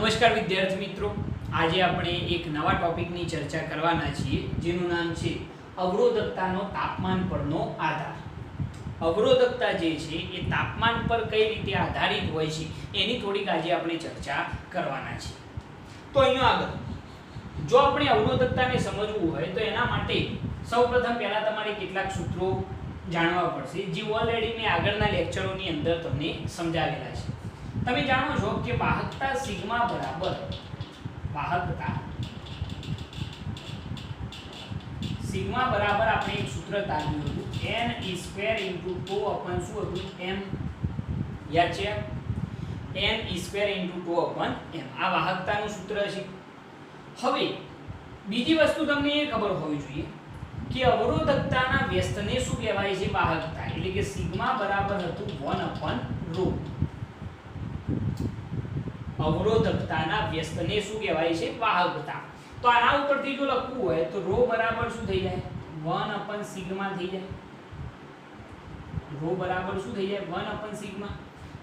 નમસ્કાર વિદ્યાર્થી મિત્રો, આજે આપણે એક નવા ટોપિકની ચર્ચા કરવાના છીએ જેનું નામ છે અવરોધકતાનો તાપમાન પરનો આધાર। અવરોધકતા જે છે એ તાપમાન પર કઈ રીતે આધારિત હોય છે એની થોડીક આજે આપણે ચર્ચા કરવાના છીએ। તો અહીંયા આગળ જો આપણે અવરોધકતાને સમજવું હોય તો એના માટે સૌપ્રથમ પહેલા તમારે કેટલાક સૂત્રો જાણવા પડશે જે ઓલરેડી મેં આગળના લેક્ચરોની અંદર તમને સમજાવેલા છે। તમે જાણો છો કે વાહકતા સિગ્મા બરાબર આપણે એક સૂત્ર તારવ્યું હતું n સ્ક્વેર * τ અપન શું હતું m, યાદ છે? n સ્ક્વેર * τ અપન m આ વાહકતાનું સૂત્ર છે। હવે બીજી વસ્તુ તમને એ ખબર હોવી જોઈએ કે અવરોધકતાના વ્યસ્તને શું કહેવાય છે? વાહકતા, એટલે કે સિગ્મા બરાબર હતું 1/ρ। અવરોધકતાના વ્યસ્તને શું કહેવાય છે? વાહકતા। તો આના ઉપરથી જો લખવું હોય તો ρ બરાબર શું થઈ જાય? 1/σ થઈ જાય। ρ બરાબર શું થઈ જાય? 1/σ।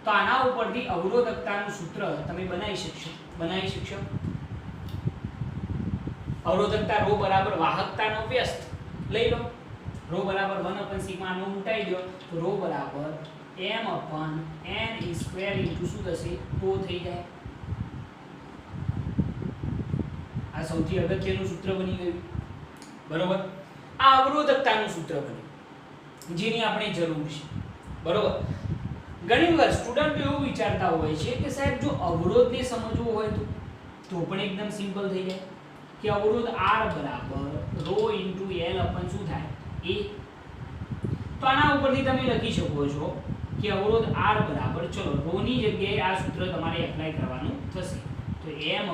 તો આના ઉપરથી અવરોધકતાનું સૂત્ર તમે બનાવી શકશો। અવરોધકતા ρ બરાબર વાહકતાનો વ્યસ્ત લઈ લો, ρ બરાબર 1/σ નો ઉલટાઈ દો તો ρ બરાબર m/n² શું થશે? τ થઈ જાય। આ સૌથી અગત્યનું સૂત્ર બની ગયું, બરોબર? આ અવરોધકતાનું સૂત્ર બન્યું જેની આપણે જરૂર છે, બરોબર? ઘણીવાર સ્ટુડન્ટ એવું વિચારતા હોય છે કે સાહેબ જો અવરોધને સમજવું હોય તો પણ એકદમ સિમ્પલ થઈ જાય કે અવરોધ R બરાબર ρ * L અપન શું થાય? A। તો આના ઉપરથી તમે લખી શકો છો કે અવરોધ R બરાબર, ચલો ρ ની જગ્યાએ આ સૂત્ર તમારે એપ્લાય કરવાનું થશે તો m/n² *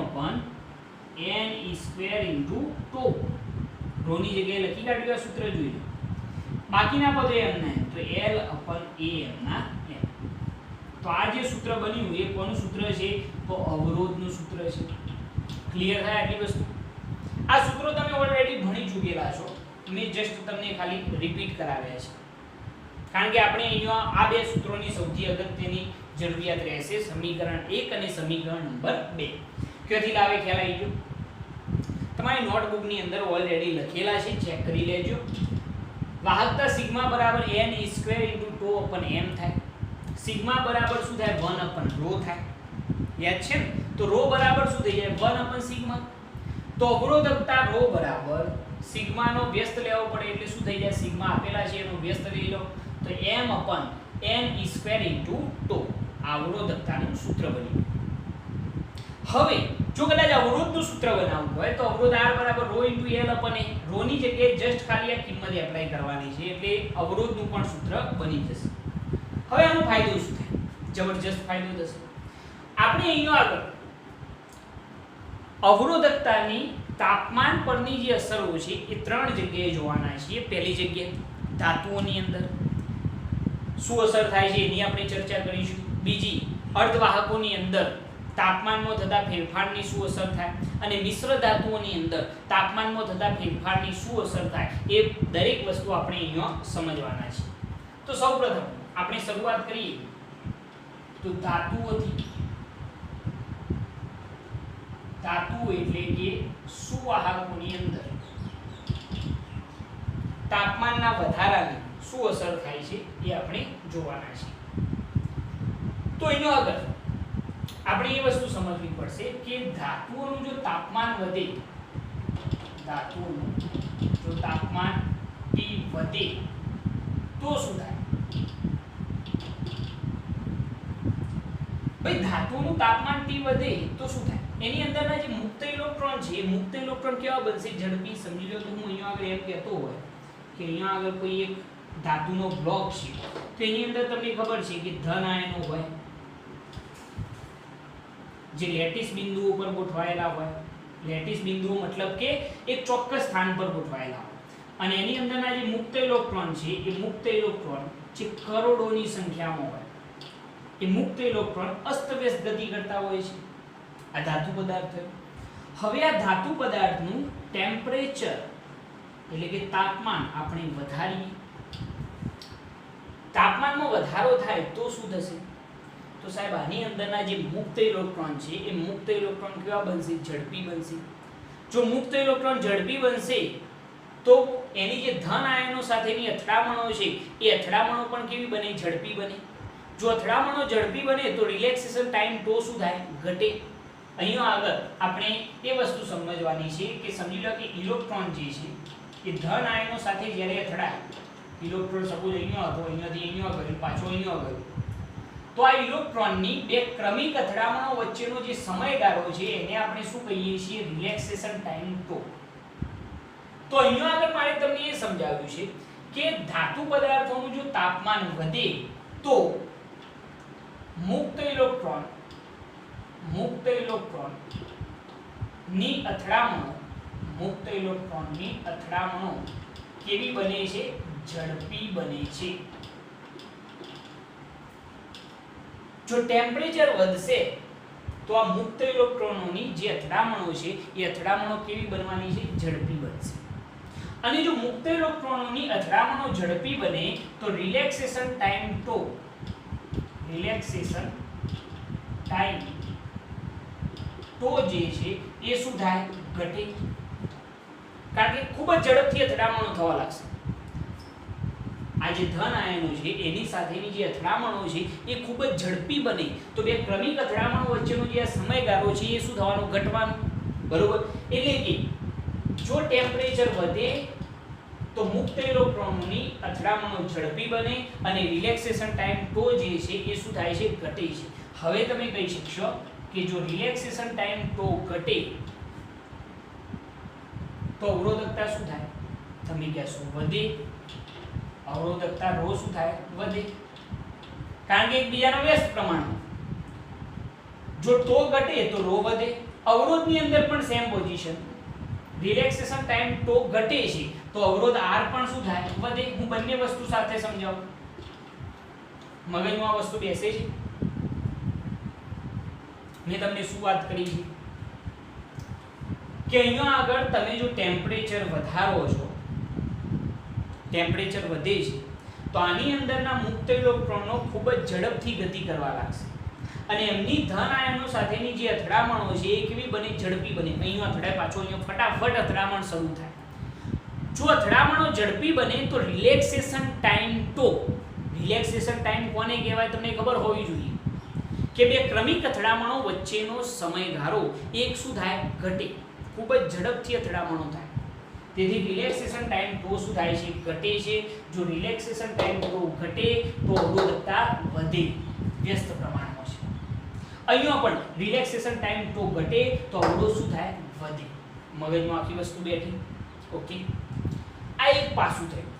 τ। ρ ની જગ્યાએ લખી કાઢ્યું આ સૂત્ર જોઈ લો, બાકીના પદો એમ ને તો L/A m। તો આ જે સૂત્ર બન્યું એ કોનું સૂત્ર છે? તો અવરોધનું સૂત્ર છે। ક્લિયર થાય આટલી વસ્તુ? આ સૂત્રો તમે ઓલરેડી ભણી ચૂકેલા છો, મેં જસ્ટ તમને ખાલી રિપીટ કરાવ્યા છે કારણ કે આપણે અહીંયા આ બે સૂત્રોની સૌથી અગત્યની જરૂરિયાત રહેશે, સમીકરણ 1 અને સમીકરણ નંબર 2। ક્યાંથી લાવે ખ્યાલ આવી ગયો? તમારી નોટબુકની અંદર ઓલરેડી લખેલા છે, ચેક કરી લેજો। વાહકતા સિગ્મા બરાબર n² * τ અપન m થાય। સિગ્મા બરાબર શું થાય? 1/ρ થાય, યાદ છે? તો ρ બરાબર શું થઈ જાય? 1/σ। તો અવરોધકતા ρ બરાબર સિગ્માનો વ્યસ્ત લેવો પડે એટલે શું થઈ જાય? સિગ્મા આપેલા છે એનો વ્યસ્ત લઈ લો તો m/n² * τ આ અવરોધકતાનું સૂત્ર બન્યું। હવે જો કદાચ અવરોધનું સૂત્ર બનાવવું હોય તો અવરોધ R બરાબર ρ * L અપન A। ρ ની જગ્યાએ જસ્ટ ખાલી આ કિંમત એપ્લાય કરવાની છે એટલે અવરોધનું પણ સૂત્ર બની જશે। હવે આનો ફાયદો શું થાય? જબરજસ્ત ફાયદો થશે। આપણે અહીંયા આગળ અવરોધકતાની તાપમાન પરની જે અસરો છે એ ત્રણ જગ્યાએ જોવાના છે। પહેલી જગ્યાએ ધાતુઓની અંદર શું અસર થાય છે એની આપણે ચર્ચા કરીશું। બીજી અર્ધવાહકોની અંદર તાપમાનમાં થતા ફેરફારની શું અસર થાય, અને મિશ્ર ધાતુઓની અંદર તાપમાનમાં થતા ફેરફારની શું અસર થાય એ દરેક વસ્તુ આપણે અહીંયા સમજવાના છે। તો સૌપ્રથમ આપણે શરૂઆત કરીએ તો ધાતુઓથી। ધાતુઓ એટલે કે સુવાહકોની અંદર તાપમાનના વધારાની શું અસર થાય છે એ આપણે જોવાના છે। તો એનો આગળ આપણે એ વસ્તુ સમજવી પડશે કે ધાતુઓનું જો તાપમાન વધે, ધાતુઓનું જો તાપમાન T વધે તો શું થાય? ભાઈ ધાતુઓનું તાપમાન T વધે તો શું થાય? એની અંદરના જે મુક્ત ઇલેક્ટ્રોન છે એ મુક્ત ઇલેક્ટ્રોન કેવા બનશે? ઝડપી। સમજી લો તો હું અહીંયા આગળ એમ કહેતો હોય કે અહીંયા આગળ કોઈ એક ધાતુનો બ્લોક છે તો એની અંદર તમને ખબર છે કે ધન આયનો હોય જે લેટિસ બિંદુઓ પર ગોઠવાયેલા હોય। લેટિસ બિંદુઓ મતલબ કે એક ચોક્કસ સ્થાન પર ગોઠવાયેલા હોય અને એની અંદરના જે મુક્ત ઇલેક્ટ્રોન છે એ મુક્ત ઇલેક્ટ્રોન જે કરોડોની સંખ્યામાં હોય એ મુક્ત ઇલેક્ટ્રોન અસ્તવ્યસ્ત ગતિ કરતા હોય છે। આ ધાતુ પદાર્થ થયો। હવે આ ધાતુ પદાર્થનું ટેમ્પરેચર એટલે કે તાપમાન આપણે વધારીએ। તાપમાનમાં વધારો થાય તો શું થશે? તો સાહેબ આની અંદરના જે મુક્ત ઇલેક્ટ્રોન છે એ મુક્ત ઇલેક્ટ્રોન કેવા બનશે? ઝડપી બનશે. જો મુક્ત ઇલેક્ટ્રોન ઝડપી બનશે તો એની જે ધન આયનો સાથેની અથડામણો છે એ અથડામણો પણ કેવી બને? ઝડપી બને. જો અથડામણો ઝડપી બને તો રિલેક્સેશન ટાઈમ તો શું થાય? ઘટે. અહીંયા આગળ આપણે એ વસ્તુ સમજવાની છે કે સમજી લો કે ઇલેક્ટ્રોન જે છે એ ધન આયનો સાથે જ્યારે અથડાય, ઇલેક્ટ્રોન સપોઝ અહીંયા હતો, અહીંયાથી અહીંયા ગયો, પાછો અહીંયા ગયો, તો આ ઇલેક્ટ્રોનની બે ક્રમિક અથડામણો વચ્ચેનો જે સમયગાળો છે એને આપણે શું કહીએ છીએ? રિલેક્સેશન ટાઈમ ટો. તો અહીંયા આગળ મારે તમને એ સમજાવ્યું છે કે ધાતુ પદાર્થોનું જો તાપમાન વધે તો મુક્ત ઇલેક્ટ્રોન ની અથડામણો કેવી બને છે? ઝડપી બને છે. જો ટેમ્પરેચર વધશે તો આ મુક્ત ઇલેક્ટ્રોનોની જે અથડામણો છે એ અથડામણો કેવી બનવાની છે? ઝડપી બનશે. અને જો મુક્ત ઇલેક્ટ્રોનોની અથડામણો ઝડપી બને તો રિલેક્સેશન ટાઈમ ટો જે છે એ શું થાય? ઘટે. કારણ કે ખૂબ જ ઝડપથી અથડામણો થવા લાગશે. આ જે ધન આયનો છે એની સાથેની જે અથડામણો છે એ ખૂબ જ ઝડપી બને તો બે ક્રમિક અથડામણો વચ્ચેનો જે સમયગાળો છે એ શું થવાનો? ઘટવાનો. બરોબર. એટલે કે જો ટેમ્પરેચર વધે તો મુક્ત ઇલેક્ટ્રોનોની અથડામણો ઝડપી બને અને રિલેક્સેશન ટાઈમ ટો જે છે એ શું થાય છે? ઘટે છે. હવે તમે કહી શકશો કે જો રિલેક્સેશન ટાઈમ ટો ઘટે તો અવરોધકતા શું થાય? તમે કહેશો વધે. અવરોધકતા ρ શું થાય? વધે. કારણ કે એકબીજાના વ્યસ્ત પ્રમાણમાં. જો ટો ઘટે તો ρ વધે. અવરોધની અંદર પણ સેમ પોઝિશન. રિલેક્સેશન ટાઈમ ટો ઘટે છે તો અવરોધ R પણ શું થાય? વધે. હું બંને વસ્તુ સાથે સમજાવું. મગજમાં આ વસ્તુ બેસે છે. મેં તમને શું વાત કરી છે કે અહીંયા આગળ તમે જો ટેમ્પરેચર વધારો છો, ટેમ્પરેચર વધે છે તો આની અંદરના મુક્ત ઇલેક્ટ્રોનો ખૂબ જ ઝડપથી ગતિ કરવા લાગશે અને એમની ધન આયનો સાથેની જે અથડામણો છે એ કેવી બને? ઝડપી બને. અહીંયા અથડાય, પાછો અહીંયા ફટાફટ અથડામણ શરૂ થાય. જો અથડામણો ઝડપી બને તો રિલેક્સેશન ટાઈમ ટો, રિલેક્સેશન ટાઈમ કોને કહેવાય? તમને ખબર હોવી જોઈએ કે બે ક્રમિક અથડામણો વચ્ચેનો સમયગાળો એક શું થાય? ઘટે. ખૂબ જ ઝડપથી અથડામણો થાય. તેથી રિલેક્સેશન ટાઈમ ટો શું થાય છે? ઘટે છે. જો રિલેક્સેશન ટાઈમ ટો ઘટે તો અવરોધકતા વધે. વ્યસ્ત પ્રમાણમાં છે. અહીંયા પણ રિલેક્સેશન ટાઈમ ટો ઘટે તો અવરોધ શું થાય? વધે. મગજમાં આખી વસ્તુ બેઠી. ઓકે. આ એક પાસું થયું.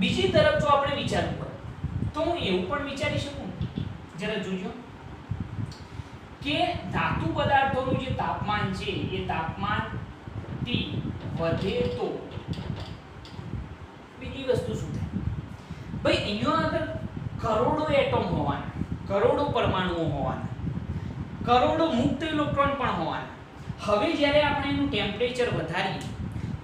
બીજી તરફ જો આપણે વિચારવું પડે તો હું એવું પણ વિચારી શકું, જરા જોજો કે ધાતુ પદાર્થોનું જે તાપમાન છે એ તાપમાન T વધે તો બીજી વસ્તુ શું થાય? ભાઈ અહીંયા આગળ કરોડો એટમ હોવાના, કરોડો પરમાણુઓ હોવાના, કરોડો મુક્ત ઇલેક્ટ્રોન પણ હોવાના. હવે જ્યારે આપણે એનું ટેમ્પરેચર વધારીએ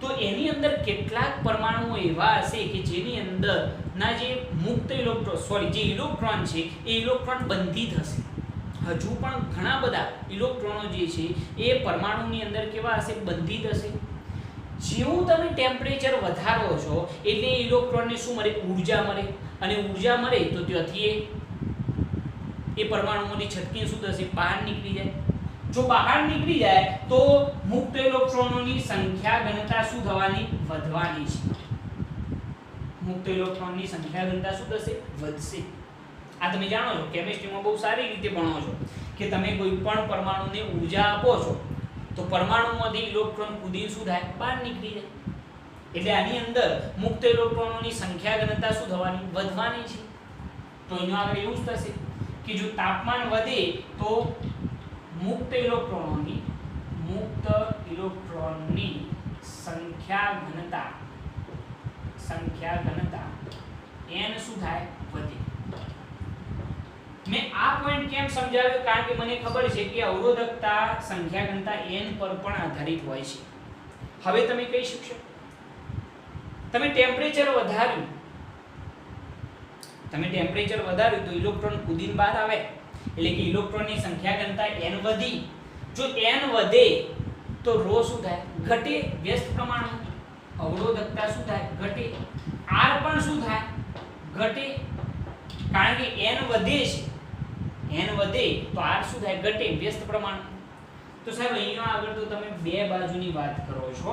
તો એની અંદર કેટલાક પરમાણુઓ એવા હશે કે જેની અંદરના જે મુક્ત ઇલેક્ટ્રોન જે ઇલેક્ટ્રોન છે એ ઇલેક્ટ્રોન બંધિત હશે. હજુ પણ ઘણા બધા ઇલેક્ટ્રોનો જે છે એ પરમાણુની અંદર કેવા હશે? બંધિત હશે. જેવું તમે ટેમ્પરેચર વધારો છો એટલે ઇલેક્ટ્રોનને શું મળે? ઊર્જા મળે. અને ઊર્જા મળે તો ત્યાંથી એ પરમાણુઓની છટકી શું થશે? બહાર નીકળી જાય. જો બહાર નીકળી જાય તો મુક્ત ઇલેક્ટ્રોનોની સંખ્યા ઘનતા શું થવાની? વધવાની છે. મુક્ત ઇલેક્ટ્રોનની સંખ્યા ઘનતા શું થશે? વધશે. આ તમે જાણો છો, કેમિસ્ટ્રીમાં બહુ સારી રીતે ભણો છો કે તમે કોઈ પણ પરમાણુને ઊર્જા આપો છો તો પરમાણુમાંથી ઇલેક્ટ્રોન કૂદી શું થાય? બહાર નીકળી જાય. એટલે આની અંદર મુક્ત ઇલેક્ટ્રોનોની સંખ્યા ઘનતા શું થવાની? વધવાની છે. તો અહીંયા આગળ એવું જ થશે કે જો તાપમાન વધે તો મુક્ત ઇલેક્ટ્રોનોની સંખ્યા ઘનતા n શું થાય? વધે. મેં આ પોઈન્ટ કેમ સમજાવ્યો? કારણ કે મને ખબર છે કે અવરોધકતા સંખ્યા ઘનતા n પર પણ આધારિત હોય છે. હવે તમે કહી શકશો તમે ટેમ્પરેચર વધાર્યું તો ઇલેક્ટ્રોન કૂદીને બહાર આવે. એટલે કે ઇલેક્ટ્રોનની સંખ્યા ઘનતા n વધી, જો n વધે તો ρ શું થાય? ઘટે. વ્યસ્ત પ્રમાણમાં અવરોધકતા શું થાય? ઘટે. r પણ શું થાય? ઘટે. કારણ કે n વધે છે, n વધે તો r શું થાય? ઘટે. વ્યસ્ત પ્રમાણમાં. તો સાહેબ અહીંયા આગળ તો તમે બે બાજુની વાત કરો છો.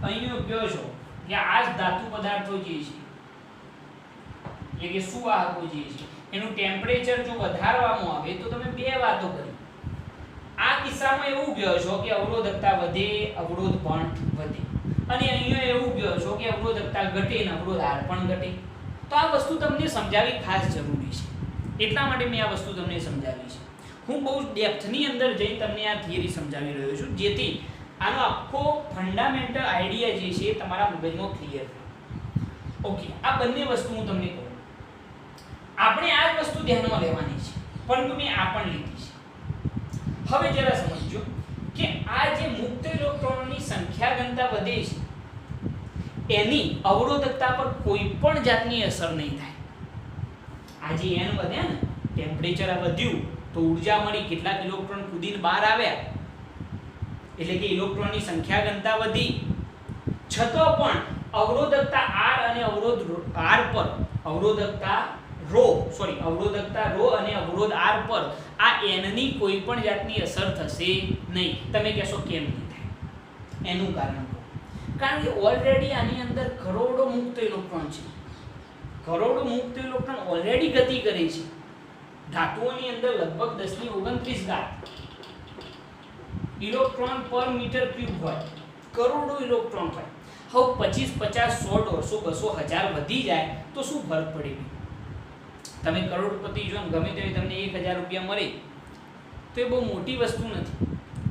અહીંયા કહો છો કે આ જ ધાતુ પદાર્થો જે છે એટલે કે સુવાહકો જે છે એનું ટેમ્પરેચર જો વધારવામાં આવે તો તમે બે વાતો કરી. આ કિસ્સામાં એવું કહો છો કે અવરોધકતા વધે, અવરોધ પણ વધે. અને અહીંયા એવું કહો છો કે અવરોધકતા ઘટે અને અવરોધ R પણ ઘટે. તો આ વસ્તુ તમને સમજાવવી ખાસ જરૂરી છે. એટલા માટે મેં આ વસ્તુ તમને સમજાવી છે. હું બહુ ડેપ્થની અંદર જઈને તમને આ થિયરી સમજાવી રહ્યો છું જેથી આનો આખો ફંડામેન્ટલ આઈડિયા જે છે તમારા મગજમાં ક્લિયર થાય. ઓકે, આ બંને વસ્તુ હું તમને કહું. આપણે આ જ વસ્તુ ધ્યાનમાં લેવાની છે, પરંતુ મેં આ પણ લીધી છે. હવે જરા સમજો કે આ જે મુક્ત ઇલેક્ટ્રોનની સંખ્યા ઘનતા વધે છે એની અવરોધકતા પર કોઈ પણ જાતની અસર નહીં થાય. આ જે n વધ્યા ને, ટેમ્પરેચર વધ્યું તો ઊર્જા મળી, કેટલાક ઇલેક્ટ્રોન કૂદીને બહાર આવ્યા એટલે કે ઇલેક્ટ્રોનની સંખ્યા ઘનતા વધી, છતાં પણ અવરોધકતા R અને અવરોધ R પર અવરોધકતા ρ અને અવરોધ R પર આ n ની કોઈ પણ જાતની અસર થશે નહીં. તમે કહેશો કેમ નહીં થાય? એનું કારણ કહો. કારણ કે ઓલરેડી આની અંદર કરોડો મુક્ત ઇલેક્ટ્રોન છે. કરોડો મુક્ત ઇલેક્ટ્રોન ઓલરેડી ગતિ કરે છે. ધાતુઓની અંદર લગભગ 10⁻29 ઇલેક્ટ્રોન પર મીટર ક્યુબ હોય. કરોડો ઇલેક્ટ્રોન હોય. હવે 25, 50, 100, 150, 200, 1000 વધી જાય તો શું ફરક પડે? તમે કરોડપતિ જો ગમે તે તમને 1000 રૂપિયા મળે તો એ બહુ મોટી વસ્તુ નથી.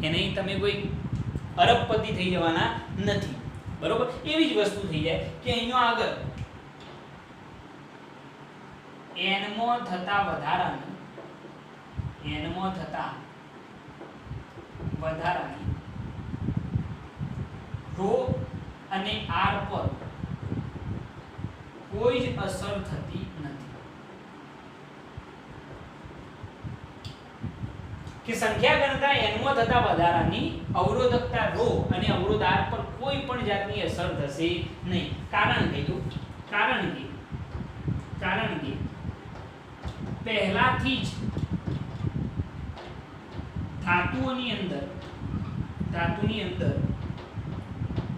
એને તમે કોઈ અરબપતિ થઈ જવાના નથી. બરોબર? એવી જ વસ્તુ થઈ જાય કે અહીંયા આગળ n માં થતા વધારાની ρ અને R પર કોઈ જ અસર થતી નથી. કે સંખ્યા ઘનતા n માં થતા વધારાની અવરોધકતા ρ અને અવરોધ R પર કોઈ પણ જાતની અસર થશે નહીં. કારણ કે પહેલાથી જ ધાતુની અંદર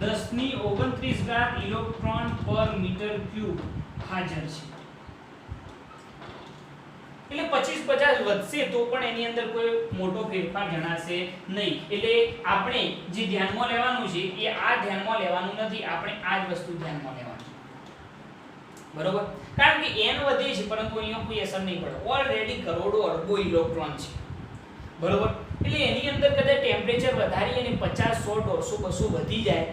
10⁻29 ઇલેક્ટ્રોન પર મીટર ક્યુબ હાજર છે. એટલે 25-50 વધશે તો પણ એની અંદર કોઈ મોટો ફેરફાર જણાશે નહીં. એટલે આપણે જે ધ્યાનમાં લેવાનું છે એ આ ધ્યાનમાં લેવાનું નથી, આપણે આ જ વસ્તુ ધ્યાનમાં લેવાની. બરોબર? કારણ કે n વધે છે પરંતુ અહીંયા કોઈ અસર નહીં પડે. ઓલરેડી કરોડો અરબો ઇલેક્ટ્રોન છે. બરોબર? એટલે એની અંદર કદાચ ટેમ્પરેચર વધારી અને 50, 100, 150, 200 વધી જાય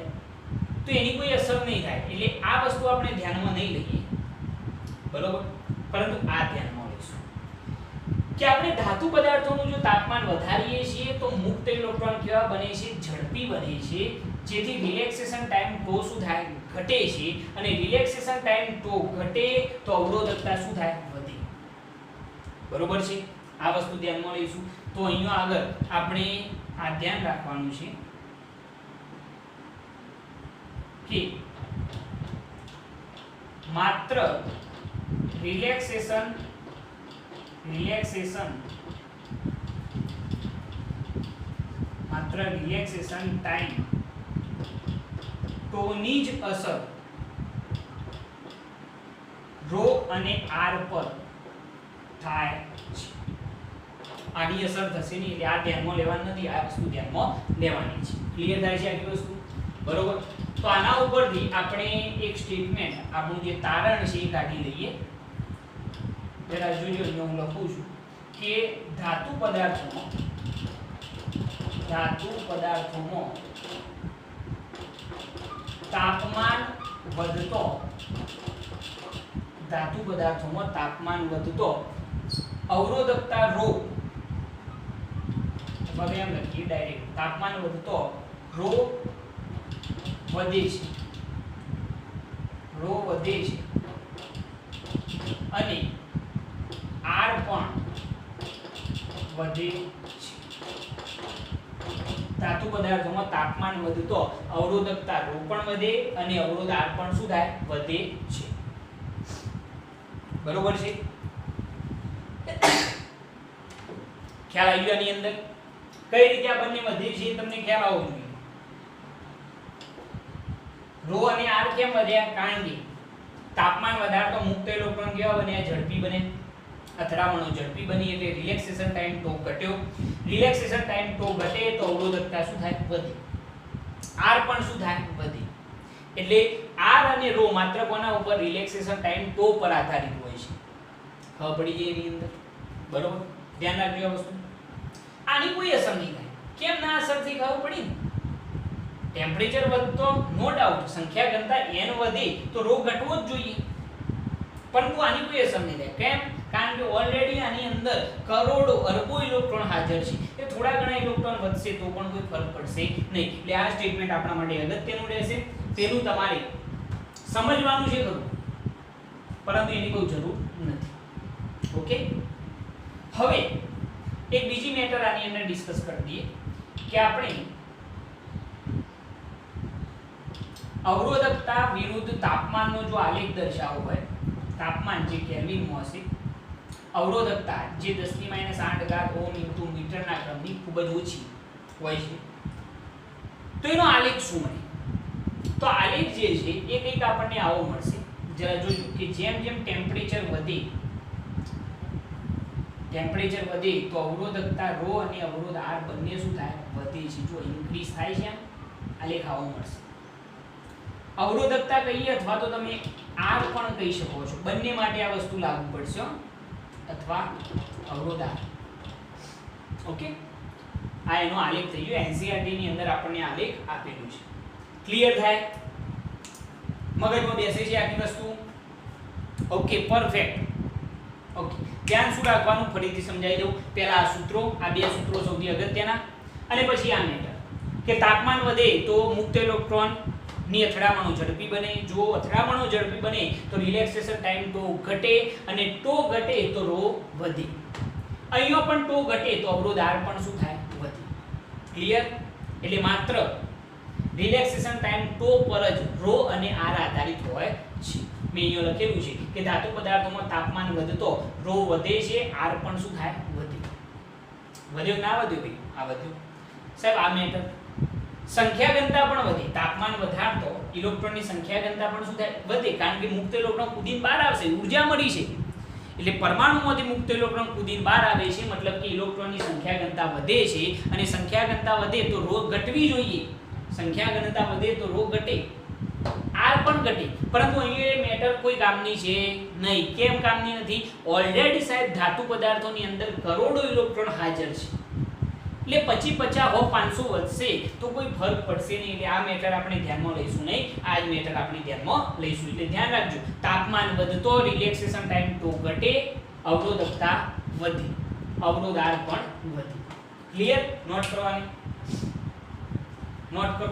તો એની કોઈ અસર નહીં થાય. એટલે આ વસ્તુ આપણે ધ્યાનમાં નહીં લઈએ. બરોબર? પરંતુ આ ધ્યાનમાં લઈશું કે આપણે ધાતુ પદાર્થોનું જો તાપમાન વધારીએ છીએ તો મુક્ત ઇલેક્ટ્રોન કેવા બને છે? ઝડપી બને છે. જેથી રિલેક્સેશન ટાઈમ ટો શું થાય? ઘટે છે. અને રિલેક્સેશન ટાઈમ ટો ઘટે તો અવરોધકતા શું થાય? વધે. બરોબર છે? આ વસ્તુ ધ્યાનમાં લઈશું. તો અહીંયા આગળ આપણે આ ધ્યાન રાખવાનું છે કે માત્ર રિલેક્સેશન ટાઈમ ટોની જ અસર ρ અને R પર થાય છે. આની અસર થશે નહીં. એટલે આ ધ્યાનમાં લેવાનું નથી, આ વસ્તુ ધ્યાનમાં લેવાની છે. ક્લિયર થાય છે આખી વસ્તુ? બરોબર? તો આના ઉપરથી આપણે એક સ્ટેટમેન્ટ, આપણું જે તારણ છે એ કાઢી લઈએ. જરા જોજો, અહીંયા હું લખું છું કે ધાતુ પદાર્થોમાં તાપમાન વધતો અવરોધકતા ρ, હવે એમ લખીએ ડાયરેક્ટ, તાપમાન વધતો ρ વધે છે અને R પણ વધે છે. ધાતુ પદાર્થોમાં તાપમાન વધતો અવરોધકતા ρ પણ વધે અને અવરોધ R પણ શું થાય વધે છે. બરોબર છે. ખ્યાલ આવી ગયો આની અંદર કઈ રીતે આ બંને વધે છે તમને ખ્યાલ આવવો જોઈએ. ρ અને R કેમ વધ્યા? કારણ કે તાપમાન વધારે તો મુક્ત ઇલેક્ટ્રોન કેવા બને? ઝડપી બને. અથડામણો ઝડપી બની એટલે રિલેક્સેશન ટાઈમ τ ઘટ્યો. રિલેક્સેશન ટાઈમ τ ઘટે તો અવરોધકતા શું થાય? વધે. R પણ શું થાય? વધે. એટલે R અને ρ માત્ર કોના ઉપર? રિલેક્સેશન ટાઈમ τ પર આધારિત હોય છે. ખબર પડી ગઈ એની અંદર? બરોબર, ધ્યાન રાખજો આ વસ્તુ. આની કોઈ અસર નહીં થાય. કેમ ના અસર થઈ? ખબર પડી ને? ટેમ્પરેચર વધતો નો ડાઉટ, સંખ્યા ઘનતા n વધે તો ρ ઘટવો જ જોઈએ, પરંતુ આની કોઈ અસર નહીં થાય. કેમ? કારણ કે ઓલરેડી આની અંદર કરોડો અરબો ઇલેક્ટ્રોન હાજર છે. એ થોડા ઘણા ઇલેક્ટ્રોન વધશે તો પણ કોઈ ફરક પડશે નહીં. એટલે આ સ્ટેટમેન્ટ આપણા માટે અગત્યનું રહેશે. તેનું તમારે સમજવાનું છે ખરું, પરંતુ એની કોઈ જરૂર નથી. ઓકે, હવે એક બીજી મેટર આની અંદર ડિસ્કસ કરી દઈએ કે આપણે અવરોધકતા વિરુદ્ધ તાપમાનનો જો આલેખ દર્શાવવો હોય, તાપમાન જે કેલ્વિનમાં હશે, અવરોધકતા જે 10⁻8 ઓહ્મ ઇન્ટુ મીટરના ક્રમની ખૂબ જ ઓછી હોય છે, તો એનો આલેખ શું મળે? તો આલેખ જે છે એ કંઈક આપણને આવો મળશે. જરા જોજો કે જેમ જેમ ટેમ્પરેચર વધે તો અવરોધકતા ρ અને અવરોધ R બંને શું થાય? વધે છે. જો ઇન્ક્રીઝ થાય છે, આલેખ આવો મળશે. અવરોધકતા કહીએ અથવા તો તમે R પણ કહી શકો છો, બંને માટે આ વસ્તુ લાગુ પડશે. અથવા અવરોધ R. ઓકે, આ એનો આલેખ થઈ ગયો. NCERT ની અંદર આપણને આલેખ આપેલું છે. ક્લિયર થાય? મગજમાં બેસે છે આખી વસ્તુ? Okay, perfect. ઓકે, ધ્યાન શું રાખવાનું ફરીથી સમજાવી દઉં. પહેલા આ સૂત્રો, આ બે સૂત્રો સૌથી અગત્યના, અને પછી આ મેટર કે તાપમાન વધે તો મુક્ત ઇલેક્ટ્રોન ની અથડામણો ઝડપી બને. જો અથડામણો ઝડપી બને તો રિલેક્સેશન ટાઈમ τ ઘટે, અને τ ઘટે તો ρ વધે. અહીંયા પણ τ ઘટે તો અવરોધ R પણ શું થાય? વધે. ક્લિયર? એટલે માત્ર રિલેક્સેશન ટાઈમ τ પર જ ρ અને R આધારિત હોય છે. મેં અહીંયા લખેલું છે કે ધાતુ પદાર્થોમાં તાપમાન વધતો ρ વધે છે, R પણ શું થાય? વધે. વધ્યો ના વધ્યો ભાઈ? આ વધ્યો સાહેબ. આ મેટર સંખ્યા ઘનતા પણ વધે. તાપમાન વધારતો ઇલેક્ટ્રોનની સંખ્યા ઘનતા પણ શું થાય? વધે. કારણ કે મુક્ત ઇલેક્ટ્રોન કૂદીને બહાર આવશે, ઊર્જા મળી છે. એટલે પરમાણુમાંથી મુક્ત ઇલેક્ટ્રોન કૂદીને બહાર આવે છે, મતલબ કે ઇલેક્ટ્રોનની સંખ્યા ઘનતા વધે છે. અને સંખ્યા ઘનતા વધે તો ρ ઘટવી જોઈએ. સંખ્યા ઘનતા વધે તો ρ ઘટે, R પણ ઘટે. પરંતુ અહીંયા મેટર કોઈ કામની છે નહીં. કેમ કામની નથી? ઓલરેડી સાહેબ ધાતુ પદાર્થોની અંદર કરોડો ઇલેક્ટ્રોન હાજર છે. એટલે 50 50 500 વધશે તો કોઈ ફરક પડશે નહીં. એટલે આ મેટર આપણે ધ્યાનમાં લઈશું નહીં. આ જ મેટર આપણે ધ્યાનમાં લઈશું. એટલે ધ્યાન રાખજો, તાપમાન વધતો રિલેક્સેશન ટાઈમ τ ઘટે, અવરોધકતા વધે, અવરોધ R પણ વધે. ક્લિયર? નોટ કરવાની? નોટ કરો.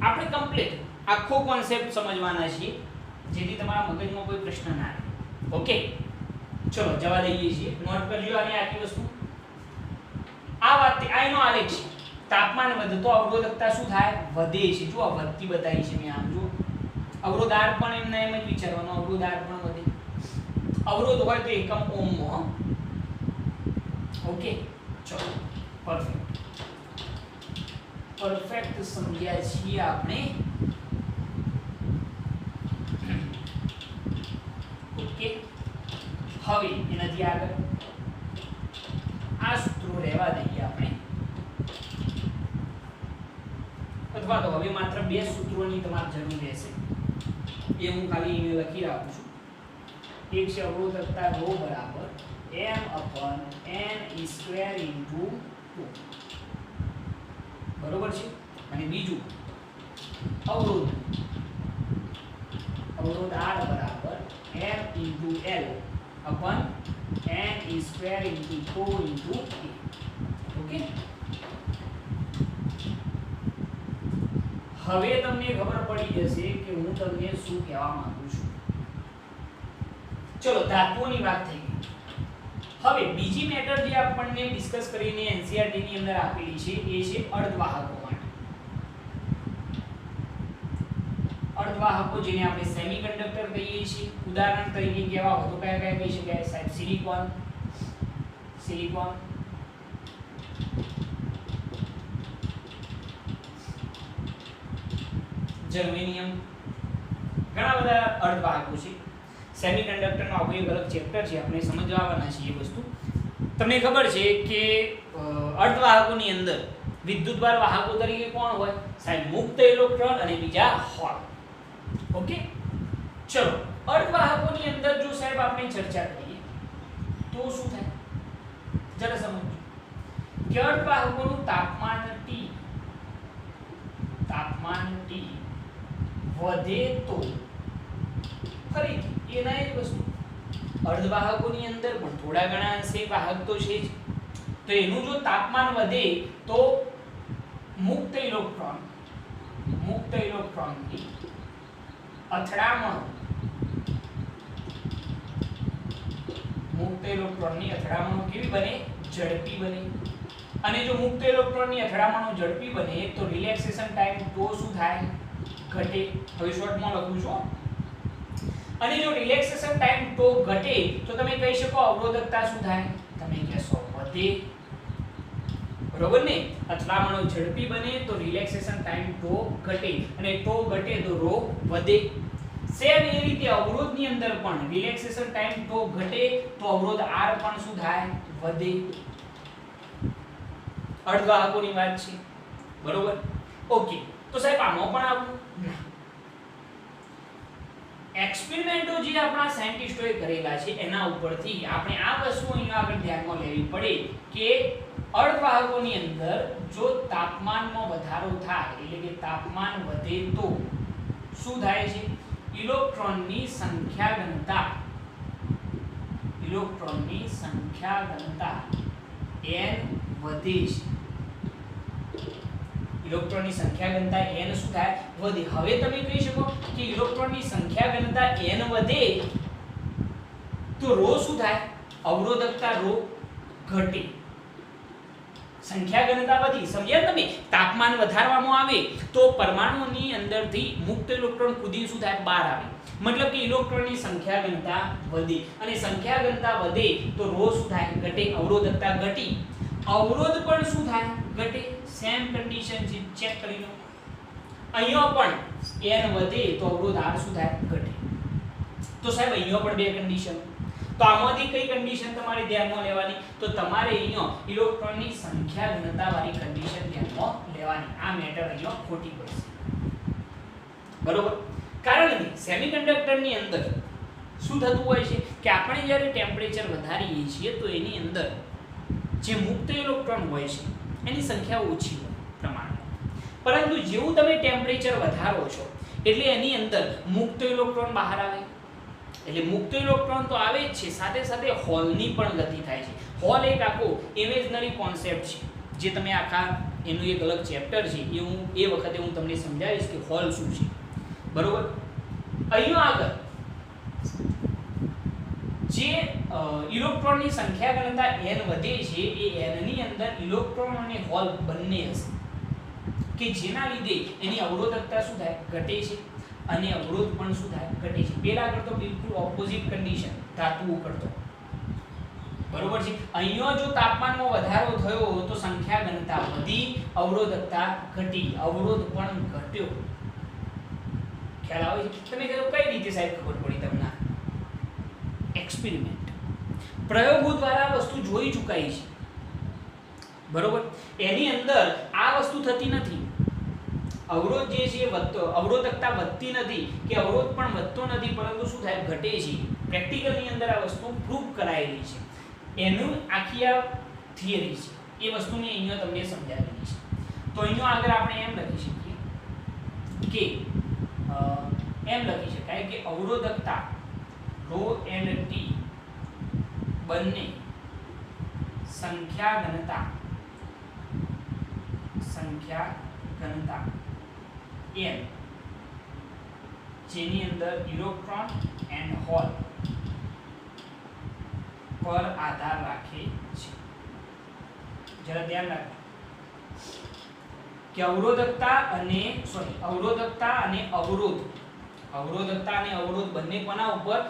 આપણે કમ્પ્લીટ આખો કોન્સેપ્ટ સમજવાના છીએ, જેથી તમારા મગજમાં કોઈ પ્રશ્ન ના આવે. ઓકે, ચલો જવા દઈએ છીએ. નોટ કરજો આની આખી વસ્તુ. આ વાત આ એનો આલેખ છે. તાપમાન વધતો અવરોધકતા શું થાય? વધે છે. જો આ વધતી બતાવી છે મેં. આમ જો અવરોધ R પણ એમને એમ જ વિચારવાનો, અવરોધ R પણ વધે. અવરોધ હોય તો એકમ ઓહ્મમાં. ઓકે, ચલો પરફેક્ટ સમજ્યા છીએ આપણે. ઓકે, હવે એનાથી આગળ આ સૂત્રો રહેવા દઈએ આપણે, અથવા તો હવે માત્ર બે સૂત્રોની તમારે જરૂર રહેશે. એ હું ખાલી અહીં લખી રાખું છું. એક છે અવરોધકતા ρ બરાબર m/n² × 2, બરોબર છે. અને બીજું અવરોધ R બરાબર m/L/n² × 2 × a. ઓકે, હવે તમને ખબર પડી જશે કે હું તમને શું કહેવા માંગુ છું. ચલો, ધાતુઓની વાત થઈ ગઈ. હવે બીજી મેટર જે આપણને ડિસ્કસ કરીને NCERT ની અંદર આપેલી છે એ છે અર્ધવાહકો માટે. અર્ધવાહકો જેને આપણે સેમિકન્ડક્ટર કહીએ છીએ. ઉદાહરણ તરીકે કેવા હોય તો કયા કયા કહી શકાય સાહેબ? સિલિકોન જર્મેનિયમ, ઘણા બધા અર્ધવાહકો છે. સેમિકન્ડક્ટર નો આખો એક અલગ ચેપ્ટર છે, આપણે સમજવાના છે એ વસ્તુ. તમને ખબર છે કે અર્ધવાહકોની અંદર વિદ્યુતભાર વાહકો તરીકે કોણ હોય સાહેબ? મુક્ત ઇલેક્ટ્રોન અને બીજા હોલ. ઓકે, ચલો અર્ધવાહકોની અંદર જો સાહેબ આપણે ચર્ચા કરીએ તો શું થાય જરા સમજો કે અર્ધવાહકોનું તાપમાન T વધે તો ફરીથી એના એક વસ્તુ અર્ધવાહકોની અંદર પણ થોડા ઘણા અંશે વાહક તો છે જ, તો એનું જો તાપમાન વધે તો મુક્ત ઇલેક્ટ્રોનની અથડામણો કેવી બને? ઝડપી બને. અને જો મુક્ત ઇલેક્ટ્રોનની અથડામણો ઝડપી બને તો રિલેક્સેશન ટાઈમ તો શું થાય? ઘટે. હવે શોર્ટમાં લખું છું. અને જો રિલેક્સેશન ટાઈમ તો ઘટે તો તમે કહી શકો અવરોધકતા શું થાય? તમે કહેશો વધે. બરોબર ને? અથડામણો ઝડપી બને તો રિલેક્સેશન ટાઈમ તો ઘટે, અને તો ઘટે તો ρ વધે. સેમ એ રીતે અવરોધની અંદર પણ રિલેક્સેશન ટાઈમ તો ઘટે તો અવરોધ R પણ શું થાય? વધે. અર્ધવાહકોની વાત છે, બરોબર? ઓકે, તો સાહેબ આમાં પણ આવું એક્સપેરિમેન્ટો જે આપણા સાયન્ટિસ્ટોએ કરેલા છે એના ઉપરથી આપણે આ વસ્તુ અહીંયા આગળ ધ્યાનમાં લેવી પડે કે અર્ધવાહકોની અંદર જો તાપમાનમાં વધારો થાય એટલે કે તાપમાન વધે તો શું થાય છે? ઇલેક્ટ્રોનની સંખ્યા ઘનતા n વધે છે. ઇલેક્ટ્રોનની સંખ્યા ઘનતા n શું થાય? વધે. હવે તમે કહી શકો કે ઇલેક્ટ્રોનની સંખ્યા ઘનતા n વધે તો ρ શું થાય? અવરોધકતા ρ ઘટે. સંખ્યા ઘનતા વધી, સમજ્યા તમે? તાપમાન વધારવામાં આવે તો પરમાણુની અંદરથી મુક્ત ઇલેક્ટ્રોન કૂદી શું થાય? બહાર આવે. મતલબ કે ઇલેક્ટ્રોનની સંખ્યા ઘનતા વધે, અને સંખ્યા ઘનતા વધે તો ρ શું થાય? ઘટે. અવરોધકતા ઘટી. અવરોધ પણ શું થાય? ઘટે. સેમ કન્ડિશન છે, ચેક કરી લો. અહીંયા પણ n વધે તો અવરોધ R શું થાય? ઘટે. તો સાહેબ અહીંયા પણ બે કન્ડિશન. તો આમાંથી કઈ કન્ડિશન તમારે ધ્યાનમાં લેવાની? તો તમારે અહીંયા ઇલેક્ટ્રોનની સંખ્યા ઘનતા વાળી કન્ડિશન ધ્યાનમાં લેવાની. આ મેટર અહીંયા ખોટી પડશે, બરોબર? કારણ કે સેમિકન્ડક્ટરની અંદર શું થતું હોય છે કે આપણે જ્યારે ટેમ્પરેચર વધારીએ છીએ તો એની અંદર જે મુક્ત ઇલેક્ટ્રોન હોય છે એની સંખ્યા ઓછી હોય પ્રમાણમાં, પરંતુ જેવું તમે ટેમ્પરેચર વધારો છો એટલે એની અંદર મુક્ત ઇલેક્ટ્રોન બહાર આવે. એટલે મુક્ત ઇલેક્ટ્રોન તો આવે જ છે, સાથે સાથે હોલની પણ ગતિ થાય છે. હોલ એક આખો ઇમેજનરી કોન્સેપ્ટ છે જે તમે આખા એનું એક અલગ ચેપ્ટર છે એ વખતે હું તમને સમજાવીશ કે હોલ શું છે, બરોબર? અહીંયા આગળ જે ઇલેક્ટ્રોનની સંખ્યા ઘનતા n વધે છે એ n ની અંદર ઇલેક્ટ્રોન અને હોલ બંને હશે કે જેના લીધે એની અવરોધકતા શું થાય? ઘટે છે, અને અવરોધ પણ શું થાય? ઘટે છે. પેલા કરતો બિલકુલ ઓપોઝિટ કન્ડિશન ધાતુઓ કરતો, બરોબર છે? અહીંયા જો તાપમાનમાં વધારો થયો તો સંખ્યા ઘનતા વધી, અવરોધકતા ઘટી, અવરોધ પણ ઘટ્યો. ખ્યાલ આવે છે? તમે કહો કઈ રીતે સાહેબ ખબર પડી તમને? એક્સપેરિમેન્ટ, પ્રયોગો દ્વારા વસ્તુ જોઈ ચૂકાઈ છે, બરોબર? એની અંદર આ વસ્તુ થતી નથી. અવરોધ જે છે વધતો, અવરોધકતા વધતી નથી કે અવરોધ પણ વધતો નથી, પરંતુ શું થાય? ઘટે છે. પ્રેક્ટિકલની અંદર આ વસ્તુ પ્રૂવ કરાયેલી છે. એનું આખી આ થિયરી છે, એ વસ્તુને અહીંયા તમને સમજાવેલી છે. તો અહીંયા આગળ આપણે એમ લખી શકીએ કે એમ લખી શકાય કે અવરોધકતા ρ and T બંને સંખ્યા ઘનતા n જેની અંદર ઇલેક્ટ્રોન એન્ડ હોલ પર આધાર રાખે છે. જરા ધ્યાન રાખો કે અવરોધકતા અને અવરોધ બંને કોના ઉપર?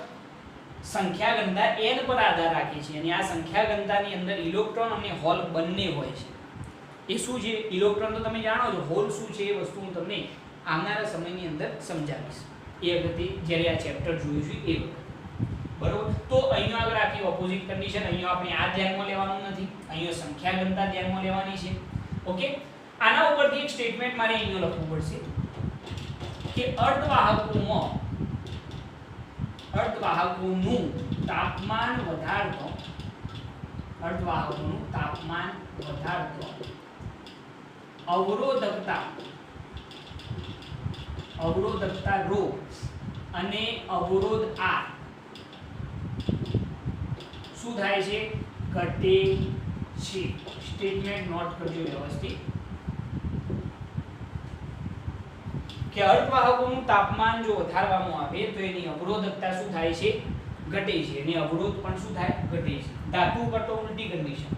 સંખ્યા ઘનતા n પર આધાર રાખે છે. અને આ સંખ્યા ઘનતાની અંદર ઇલેક્ટ્રોન અને હોલ બંને હોય છે. એ શું છે? ઇલેક્ટ્રોન તો તમે જાણો છો, હોલ શું છે એ વસ્તુ હું તમને આવનારા સમયની અંદર સમજાવીશ. એ વખતે જ્યારે આ ચેપ્ટર જોઈશું એ વખતે. બરોબર? તો અહીંયા આગળ આખી ઓપોઝિટ કન્ડિશન, અહીંયા આપણે આ ધ્યાનમાં લેવાનું નથી, અહીંયા સંખ્યા ઘનતા ધ્યાનમાં લેવાની છે. ઓકે? આના ઉપરથી એક સ્ટેટમેન્ટ મારે અહીંયા લખવું પડશે કે અર્ધવાહકોનું તાપમાન વધારતો અવરોધકતા ρ અને અવરોધ R શું થાય છે? ઘટે છે. સ્ટેટમેન્ટ નોટ કરજો વ્યવસ્થિત કે અર્ધવાહકોનું તાપમાન જો વધારવામાં આવે તો એની અવરોધકતા શું થાય છે? ઘટે છે. અને અવરોધ પણ શું થાય? ઘટે છે. ધાતુ કરતો ઉલટી કન્ડિશન.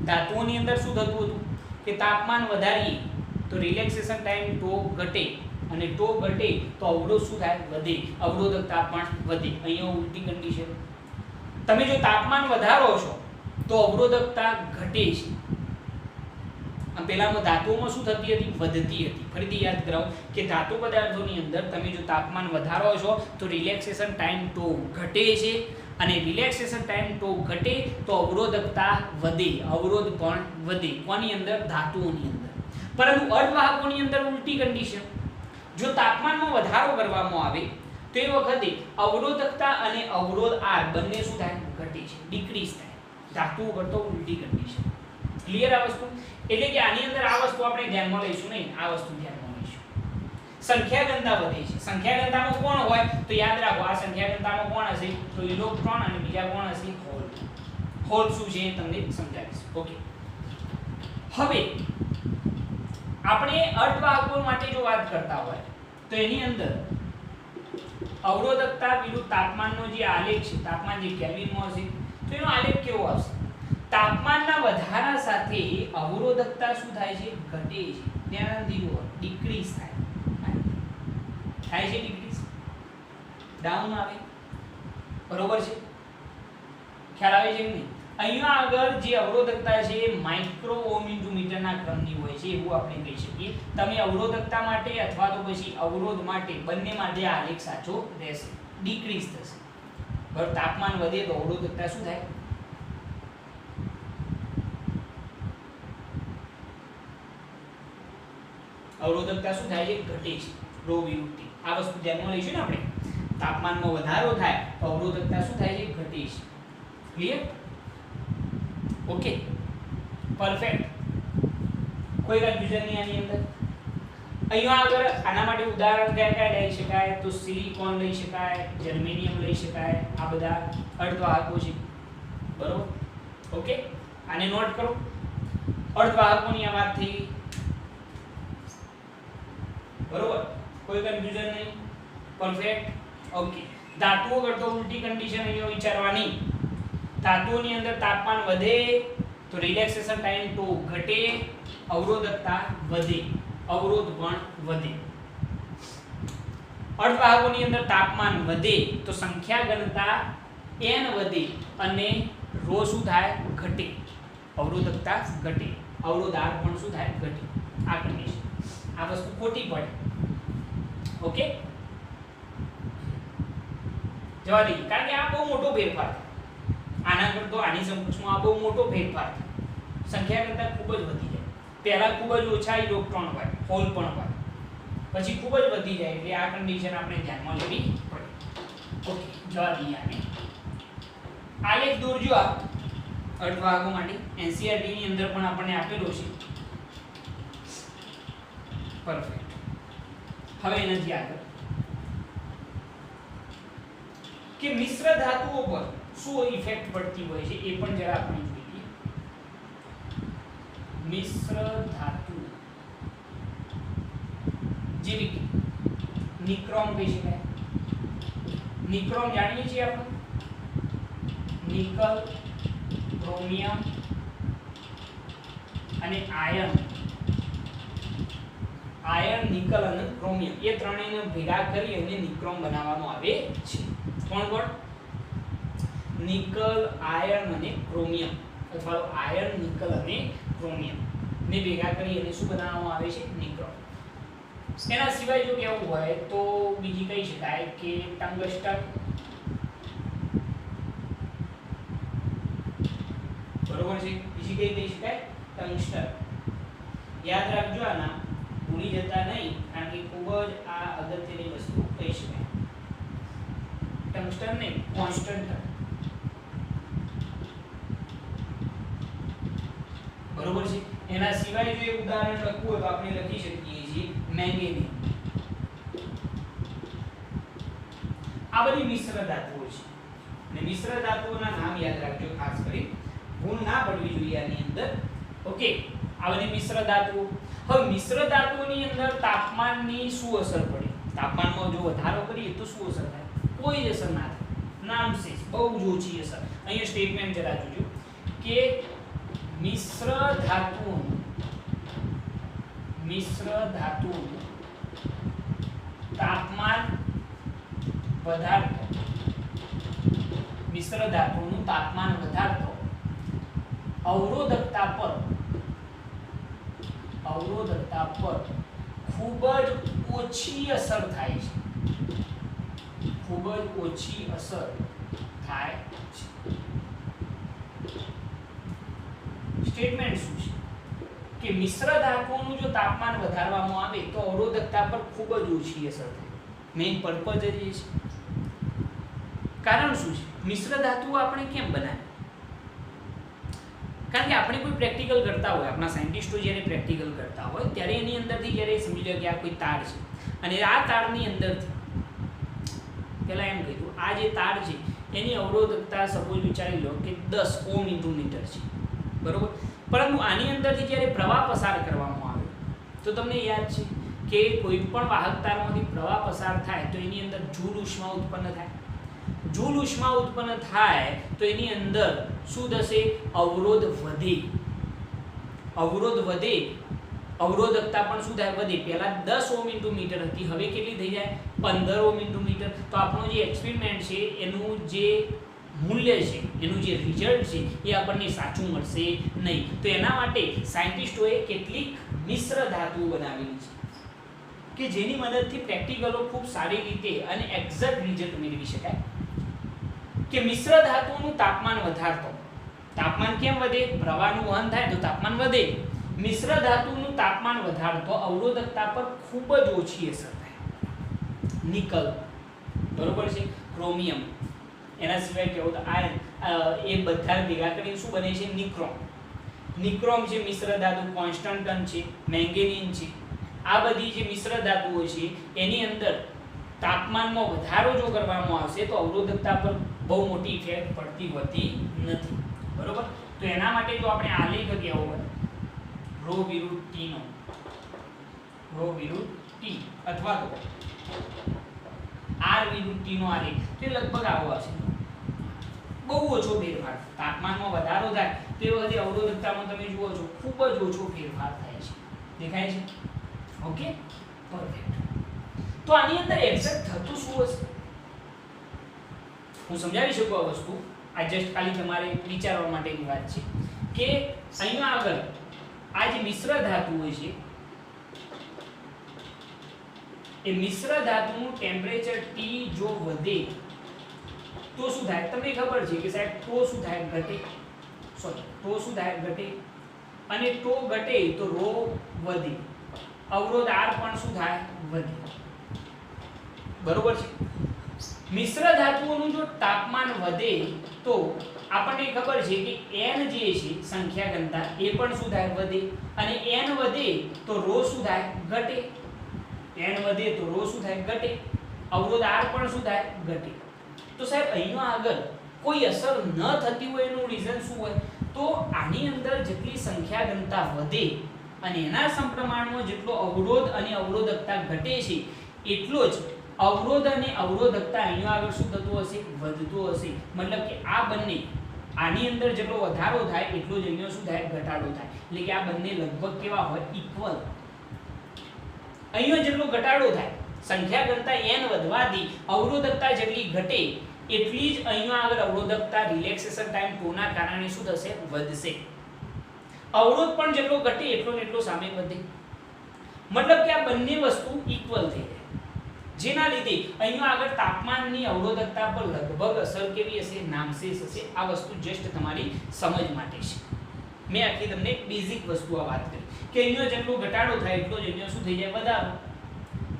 ધાતુઓની અંદર શું થતું હતું કે તાપમાન વધારીએ તો રિલેક્સેશન ટાઈમ ટો ઘટે, અને ટો ઘટે તો અવરોધ શું થાય? વધે. અવરોધકતા પણ વધે. અહીંયા ઉલટી કન્ડિશન. તમે જો તાપમાન વધારો છો તો અવરોધકતા ઘટે છે. આ પેલામાં ધાતુઓમાં શું થતી હતી? વધતી હતી. ફરીથી યાદ કરાવો કે ધાતુ પદાર્થોની અંદર તમે જો તાપમાન વધારો છો તો રિલેક્સેશન ટાઈમ ટો ઘટે છે, અને રિલેક્સેશન ટાઈમ ટો ઘટે તો અવરોધકતા વધે. અવરોધ પણ વધે. કોની અંદર? ધાતુઓની અંદર. પરંતુ અર્ધવાહકોની અંદર ઉલટી કન્ડિશન. જો તાપમાનમાં વધારો કરવામાં આવે તો એ વખતે અવરોધકતા અને અવરોધ R બંને શું થાય? ઘટે છે, ડિક્રીઝ થાય. ધાતુઓ કરતો ઉલટી કન્ડિશન. ક્લિયર આ વસ્તુ? એટલે કે આની અંદર આ વસ્તુ આપણે ધ્યાનમાં લઈશું નહીં, આ વસ્તુ ધ્યાનમાં લઈશું. સંખ્યા ઘનતા વધે છે. સંખ્યા ઘનતામાં કોણ હોય? તો યાદ રાખો, આ સંખ્યા ઘનતામાં કોણ હશે? તો ઇલેક્ટ્રોન, અને બીજા કોણ હશે? હોલ. હોલ શું છે એ તમને સમજાવીશ. ઓકે, હવે આપણે અર્ધવાહકો માટે જો વાત કરતા હોય તો એની અંદર અવરોધકતા વિરુદ્ધ તાપમાનનો જે આલેખ છે, તાપમાન જે કેલ્વિનમાં હશે તો એનો આલેખ કેવો આવશે? તાપમાનના વધારા સાથે અવરોધકતા શું થાય છે? ઘટે છે. ત્યાં દીવો ડિક્રીઝ થાય છે, ડિક્રીઝ, ડાઉન આવે. બરોબર છે? ખ્યાલ આવે છે કે નહીં? અહીંયા આગળ જે અવરોધકતા છે એ માઇક્રો ઓહ્મ ઇન્ટુ મીટરના ક્રમની હોય છે એવું આપણે કહી શકીએ. તમે અવરોધકતા માટે અથવા તો પછી અવરોધ માટે બંને માટે આ આલેખ સાચો રહેશે. ડિક્રીઝ થશે. બરાબર? તાપમાન વધે તો અવરોધકતા શું થાય? અવરોધકતા શું થાય છે? ઘટે છે. ρ વિરુદ્ધ આ વસ્તુ ધ્યાનમાં લઈશું ને આપણે. તાપમાનમાં વધારો થાય તો અવરોધકતા શું થાય છે? ઘટે છે. ક્લિયર? Okay, perfect. કોઈ કન્ફ્યુઝન નહીં આની અંદર? અહીંયા આગળ આના માટે ઉદાહરણ કયા લઈ શકાય? તો સિલિકોન લઈ શકાય, જર્મેનિયમ લઈ શકાય. આ બધા અર્ધવાહકો છે. બરોબર? ઓકે, આને નોટ કરો. અર્ધવાહકોની આ વાત થઈ. બરોબર? કોઈ કન્ફ્યુઝન નહીં? પરફેક્ટ. ઓકે, ધાતુઓ કરતો ઉલટી કન્ડિશન અહીંયા વિચારવાની. ધાતુઓની અંદર તાપમાન વધે તો રિલેક્સેશન ટાઈમ ટો ઘટે, અવરોધકતા વધે, અવરોધ પણ વધે. અર્ધવાહકોની અંદર તાપમાન વધે તો સંખ્યા ઘનતા n વધે અને ρ શું થાય? ઘટે. અવરોધકતા ઘટે, અવરોધ R પણ શું થાય? ઘટે. આ કન્ડિશન. આ વસ્તુ ખોટી પડે. ઓકે, જવા દઈએ, કારણ કે આ બહુ મોટો ફેરફાર. આના કરતો આની સમકક્ષમાં આ બહુ મોટો ફેરફાર. સંખ્યા કરતા ખૂબ જ વધી જાય. પહેલા ખૂબ જ ઓછા ઇલેક્ટ્રોન હોય, હોલ પણ હોય, પછી ખૂબ જ વધી જાય. એટલે આ કન્ડિશન આપણે ધ્યાનમાં લેવી પડે. ઓકે, જવા દઈએ આને. આલેખ દોરજો આ અર્ધવાહકો માટે. NCERT ની અંદર પણ આપણને આપેલો છે. પરફેક્ટ. હવે એનાથી આગળ કે મિશ્ર ધાતુઓ પર શું ઇફેક્ટ પડતી હોય છે એ પણ જરા આપણે જોઈએ. મિશ્ર ધાતુ જેવી કે નિક્રોમ કહી શકાય. નિક્રોમ જાણીએ છીએ આપણે. નિકલ, ક્રોમિયમ અને આયર્ન, નિકલ અને ક્રોમિયમ એ ત્રણેયને ભેગા કરી અને નિક્રોમ બનાવવામાં આવે છે. કોણ કોણ? નિકલ, આયર્ન અને ક્રોમિયમ, અથવા તો આયર્ન, નિકલ અને ક્રોમિયમ ને ભેગા કરી અને શું બનાવવામાં આવે છે? નિક્રોમ. એના સિવાય જો કેવું હોય તો બીજી કહી શકાય કે ટંગસ્ટન, બરોબર છે. બીજી કઈ કહી શકાય? ટંગસ્ટન. યાદ રાખજો, આના ભૂલી જતા નહીં, કારણ કે ખૂબ જ આ અગત્યની વસ્તુ કહી શકાય. ટંગસ્ટન નહીં, કોન્સ્ટન્ટ, બરોબર છે. એના સિવાય જો એક ઉદાહરણ લખવું હોય તો આપણે લખી શકીએ છીએ મેંગેનીઝ. આ બધી મિશ્ર ધાતુઓ છે અને મિશ્ર ધાતુઓના નામ યાદ રાખજો ખાસ કરી, ભૂલ ના પડવી જોઈએ આની અંદર. ઓકે, આ બધી મિશ્ર ધાતુઓ. હવે મિશ્ર ધાતુઓની અંદર તાપમાનની શું અસર પડે? તાપમાનમાં જો વધારો કરીએ તો શું અસર થાય? કોઈ અસર ના થાય, નામ છે બહુ જ ઓછી અસર. અહીંયા સ્ટેટમેન્ટ જરા જોજો કે મિશ્ર ધાતુઓનું તાપમાન વધારતો, મિશ્ર ધાતુઓનું તાપમાન વધારતો અવરોધકતા પર ખૂબ જ ઓછી અસર થાય છે. ખૂબ જ ઓછી અસર થાય છે. સ્ટેટમેન્ટ શું છે કે મિશ્ર ધાતુઓનું જો તાપમાન વધારવામાં આવે તો અવરોધકતા પર ખૂબ જ ઓછી અસર થાય. મેઇન પર્પઝ જ એ છે. કારણ શું છે? મિશ્ર ધાતુઓ આપણે કેમ બનાવી? કારણ કે આપણે કોઈ પ્રેક્ટિકલ કરતા હોય, આપણા સાયન્ટિસ્ટો જ્યારે પ્રેક્ટિકલ કરતા હોય ત્યારે એની અંદરથી જ્યારે સમજી લો કે આ કોઈ તાર છે અને આ તારની અંદરથી પહેલા એમ કીધું આ જે તાર છે એની અવરોધકતા સપોઝ વિચારી લો કે 10 ઓહ્મ × મીટર છે, બરોબર. પરંતુ આની અંદરથી જ્યારે પ્રવાહ પસાર કરવામાં આવે તો તમને યાદ છે કે કોઈ પણ વાહક તારમાંથી પ્રવાહ પસાર થાય તો એની અંદર જૂલ ઉષ્મા ઉત્પન્ન થાય. જૂલ ઉષ્મા ઉત્પન્ન થાય તો એની અંદર શું થશે? અવરોધ વધે. અવરોધકતા પણ શું થાય? વધે. પહેલા 10 ઓહ્મ × મીટર હતી, હવે કેટલી થઈ જાય? 15 ઓહ્મ × મીટર. તો આપણો જે એક્સપેરિમેન્ટ છે એનું જે મૂલ્ય છે, એનું જે રિઝલ્ટ છે એ આપણને સાચું મળશે નહીં. તો એના માટે સાયન્ટિસ્ટોએ કેટલીક મિશ્ર ધાતુઓ બનાવેલી છે કે જેની મદદથી પ્રેક્ટિકલો ખૂબ સારી રીતે અને એક્ઝેક્ટ રિઝલ્ટ મેળવી શકાય. કે મિશ્ર ધાતુઓનું તાપમાન વધારતો, તાપમાન કેમ વધે? પ્રવાહનું વહન થાય તો તાપમાન વધે. મિશ્ર ધાતુનું તાપમાન વધારતો અવરોધકતા પર ખૂબ જ ઓછી અસર થાય. નિકલ, બરોબર છે, ક્રોમિયમ, એના સિવાય કેવો તો આયર્ન, એ બધા ભેગા કરીને શું બને છે? નિક્રોમ. નિક્રોમ છે મિશ્ર ધાતુ, કોન્સ્ટન્ટન છે, મેંગેનીઝ છે. આ બધી જે મિશ્ર ધાતુઓ છે એની અંદર તાપમાનમાં વધારો જો કરવામાં આવશે તો અવરોધકતા પર બહુ મોટી ઇફેક્ટ પડતી હોતી નથી, બરોબર. તો એના માટે જો આપણે આલેખ કેવો હોય ρ વિરુદ્ધ T નો, ρ વિરુદ્ધ T અથવા તો R વિરુદ્ધ T નો આલેખ તે લગભગ આવો હશે. બહુ ઓછો ફેરફાર, તાપમાનમાં વધારો થાય તો એ વખતે અવરોધકતામાં તમે જુઓ છો ખૂબ જ ઓછો ફેરફાર થાય છે. દેખાય છે? Okay, perfect. તો આની અંદર એક્ઝેક્ટ થતું શું હશે? હું સમજાવી શકું આ વસ્તુ. આ જસ્ટ ખાલી તમારે વિચારવા માટેની વાત છે કે અહીંયા આગળ આ જે મિશ્ર ધાતુ હોય છે એ મિશ્ર ધાતુનું ટેમ્પરેચર T જો વધે તો શું થાય? તમને ખબર છે કે સાહેબ તો શું થાય? ઘટે. સોરી, તો શું થાય? ઘટે. અને તો ઘટે તો ρ વધે, અવરોધ R પણ શું થાય? વધે, બરોબર છે. મિશ્ર ધાતુઓનું જો તાપમાન વધે તો આપણને ખબર છે કે n જે છે સંખ્યા ઘનતા એ પણ શું થાય? વધે. અને n વધે તો ρ શું થાય? ઘટે. n વધે તો ρ શું થાય? ઘટે. અવરોધ R પણ શું થાય? ઘટે. તો સાહેબ અહીંયા આગળ કોઈ અસર ન થતી હોય એનું રીઝન શું હોય? તો આની અંદર જેટલી સંખ્યા ઘનતા વધે અને એના સમપ્રમાણમાં જેટલો અવરોધ અને અવરોધકતા ઘટે છે એટલો જ અવરોધ અને અવરોધકતા અહીંયા આગળ શું થતું હશે? વધતું હશે. મતલબ કે આ બંને આની અંદર જેટલો વધારો થાય એટલો જ અહીંયા શું થાય ઘટાડો થાય એટલે કે આ બંને લગભગ કેવા હોય ઇક્વલ અહીંયા જેટલો ઘટાડો થાય સંખ્યા કરતા n વધવાથી અવરોધકતા જેટલી ઘટે એટલી જ અહીંયા આગળ અવરોધકતા રિલેક્સેશન ટાઈમ τ ના કારણે શું થશે વધશે અવરોધ પણ જેટલો ઘટે એટલો ને એટલો સામે વધે મતલબ કે આ બંને વસ્તુ ઇક્વલ થઈ જાય જેના લીધે અહીંયા આગળ તાપમાનની અવરોધકતા પર લગભગ અસર કેવી હશે નામશેષ હશે આ વસ્તુ જસ્ટ તમારી સમજ માટે છે મેં આખી તમને બેઝિક વસ્તુ આ વાત કરી કે અહીંયા જેટલો ઘટાડો થાય એટલો જ અહીંયા શું થઈ જાય વધારો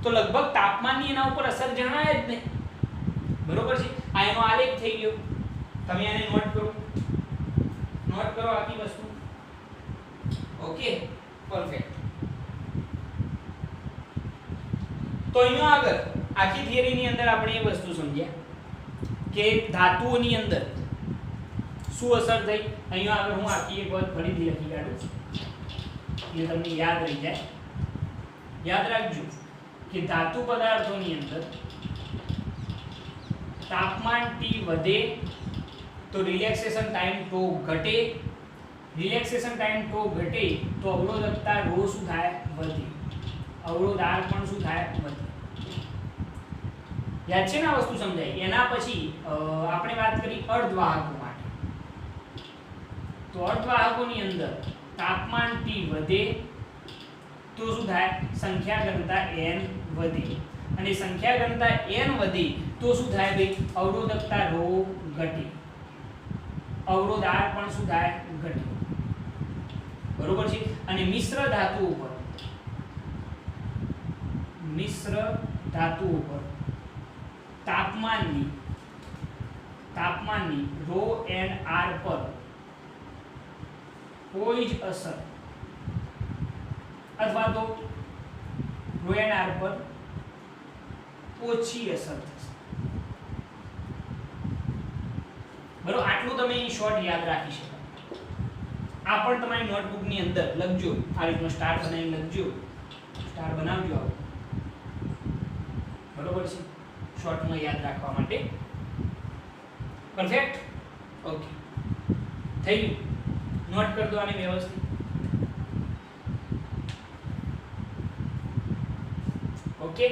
તો લગભગ તાપમાનની એના ઉપર અસર જણાય જ નહીં બરોબર છે આ એનો આલેખ થઈ ગયો તમે આને નોટ કરો આખી વસ્તુ ઓકે પરફેક્ટ તો અહીંયા આગળ આખી થિયરીની અંદર આપણે એ વસ્તુ સમજ્યા કે ધાતુઓની અંદર શું અસર થઈ અહીંયા આગળ હું આખી એક વાત ફરીથી લખી કાઢું એટલે તમને યાદ રહી જાય યાદ રાખજો કે ધાતુ પદાર્થોની અંદર તાપમાન T વધે તો રિલેક્સેશન ટાઈમ τ ઘટે રિલેક્સેશન ટાઈમ τ ઘટે તો અવરોધકતા ρ શું થાય વધે અવરોધ R પણ શું થાય વધે યાદ છે ને આ વસ્તુ સમજાય એના પછી આપણે વાત કરી અર્ધવાહકો માટે તો અર્ધવાહકોની અંદર તાપમાન T વધે તો શું થાય સંખ્યા ઘનતા n વધે અને સંખ્યા ઘનતા n વધે તો શું થાય ભાઈ અવરોધકતા ρ ઘટે અવરોધ R પણ શું થાય ઘટે બરોબર છે અને મિશ્ર ધાતુઓ પર તાપમાનની ρ and R પર કોઈ જ અસર અથવા તો ρ and R પર ઓછી અસર થશે બરોબર આટલું તમે શોર્ટ યાદ રાખી શકો આ પણ તમારી નોટબુક ની અંદર લખજો આ રીતનો સ્ટાર બનાવીને લખજો સ્ટાર બનાવજો આવો બરોબર છે શોર્ટમાં યાદ રાખવા માટે પરફેક્ટ ઓકે થઈ ગયું નોટ કરી દો આને વ્યવસ્થિત ઓકે